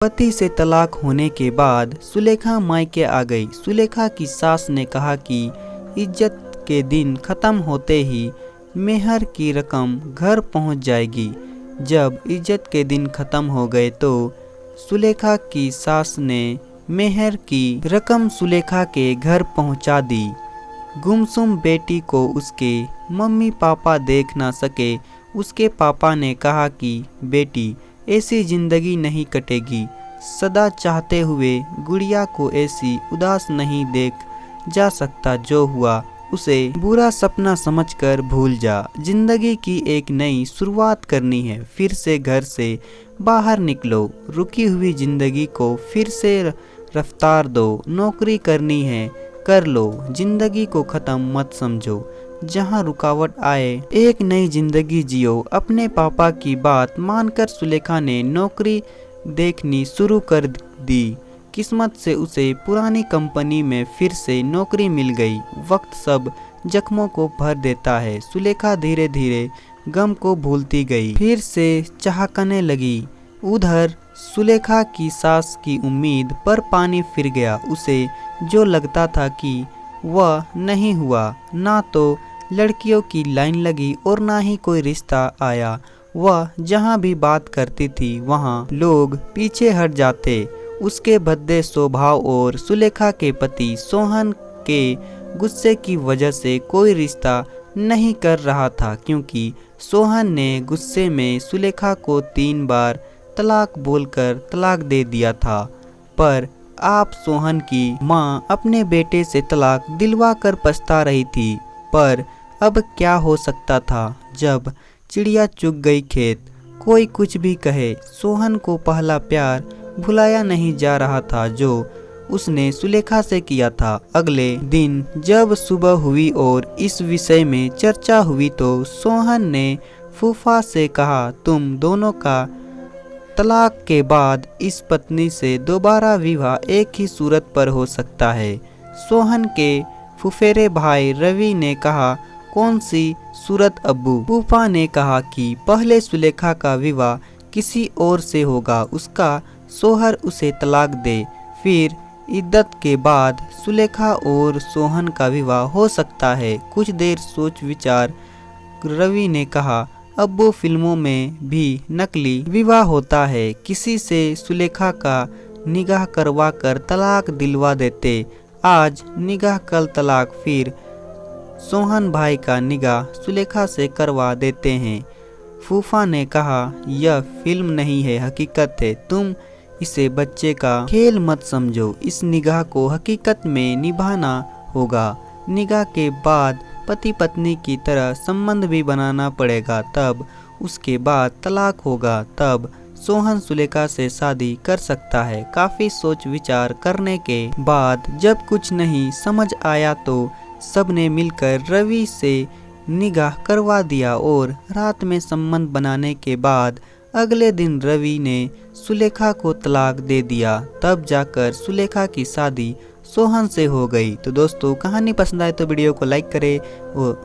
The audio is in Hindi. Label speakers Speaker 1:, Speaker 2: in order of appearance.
Speaker 1: पति से तलाक होने के बाद सुलेखा मायके आ गई। सुलेखा की सास ने कहा कि इज्जत के दिन खत्म होते ही मेहर की रकम घर पहुंच जाएगी। जब इज्जत के दिन खत्म हो गए तो सुलेखा की सास ने मेहर की रकम सुलेखा के घर पहुंचा दी। गुमसुम बेटी को उसके मम्मी पापा देख ना सके। उसके पापा ने कहा कि बेटी ऐसी जिंदगी नहीं कटेगी। सदा चाहते हुए गुड़िया को ऐसी उदास नहीं देख जा सकता। जो हुआ उसे बुरा सपना समझकर भूल जा। जिंदगी की एक नई शुरुआत करनी है। फिर से घर से बाहर निकलो। रुकी हुई जिंदगी को फिर से रफ्तार दो। नौकरी करनी है कर लो। जिंदगी को ख़त्म मत समझो। जहां रुकावट आए एक नई जिंदगी जियो। अपने पापा की बात मानकर सुलेखा ने नौकरी देखनी शुरू कर दी। किस्मत से उसे पुरानी कंपनी में फिर से नौकरी मिल गई। वक्त सब जख्मों को भर देता है। सुलेखा धीरे धीरे गम को भूलती गई। फिर से चहकने लगी। उधर सुलेखा की सास की उम्मीद पर पानी फिर गया। उसे जो लगता था कि वह नहीं हुआ। ना तो लड़कियों की लाइन लगी और ना ही कोई रिश्ता आया। वह जहाँ भी बात करती थी वहाँ लोग पीछे हट जाते। उसके भद्दे स्वभाव और सुलेखा के पति सोहन के गुस्से की वजह से कोई रिश्ता नहीं कर रहा था, क्योंकि सोहन ने गुस्से में सुलेखा को 3 बार तलाक बोलकर तलाक दे दिया था। पर आप सोहन की माँ अपने बेटे से तलाक दिलवा कर पछता रही थी। पर अब क्या हो सकता था। जब चिड़िया चुग गई खेत, कोई कुछ भी कहे, सोहन को पहला प्यार भुलाया नहीं जा रहा था जो उसने सुलेखा से किया था। अगले दिन जब सुबह हुई और इस विषय में चर्चा हुई तो सोहन ने फूफा से कहा, तुम दोनों का तलाक के बाद इस पत्नी से दोबारा विवाह एक ही सूरत पर हो सकता है। सोहन के फुफेरे भाई रवि ने कहा, कौन सी सूरत अब्बू? फूफा ने कहा कि पहले सुलेखा का विवाह किसी और से होगा, उसका सोहर उसे तलाक दे, फिर इद्दत के बाद सुलेखा और सोहन का विवाह हो सकता है। कुछ देर सोच विचार रवि ने कहा, अब्बू फिल्मों में भी नकली विवाह होता है, किसी से सुलेखा का निकाह करवा कर तलाक दिलवा देते। आज निकाह कल तलाक, फिर सोहन भाई का निकाह सुलेखा से करवा देते हैं। फूफा ने कहा, यह फिल्म नहीं है, हकीकत है। तुम इसे बच्चे का खेल मत समझो। इस निकाह को हकीकत में निभाना होगा। निकाह के बाद पति पत्नी की तरह संबंध भी बनाना पड़ेगा। तब उसके बाद तलाक होगा। तब सोहन सुलेखा से शादी कर सकता है। काफी सोच विचार करने के बाद जब कुछ नहीं समझ आया तो सबने मिलकर रवि से निकाह करवा दिया और रात में संबंध बनाने के बाद अगले दिन रवि ने सुलेखा को तलाक दे दिया। तब जाकर सुलेखा की शादी सोहन से हो गई। तो दोस्तों, कहानी पसंद आए तो वीडियो को लाइक करें और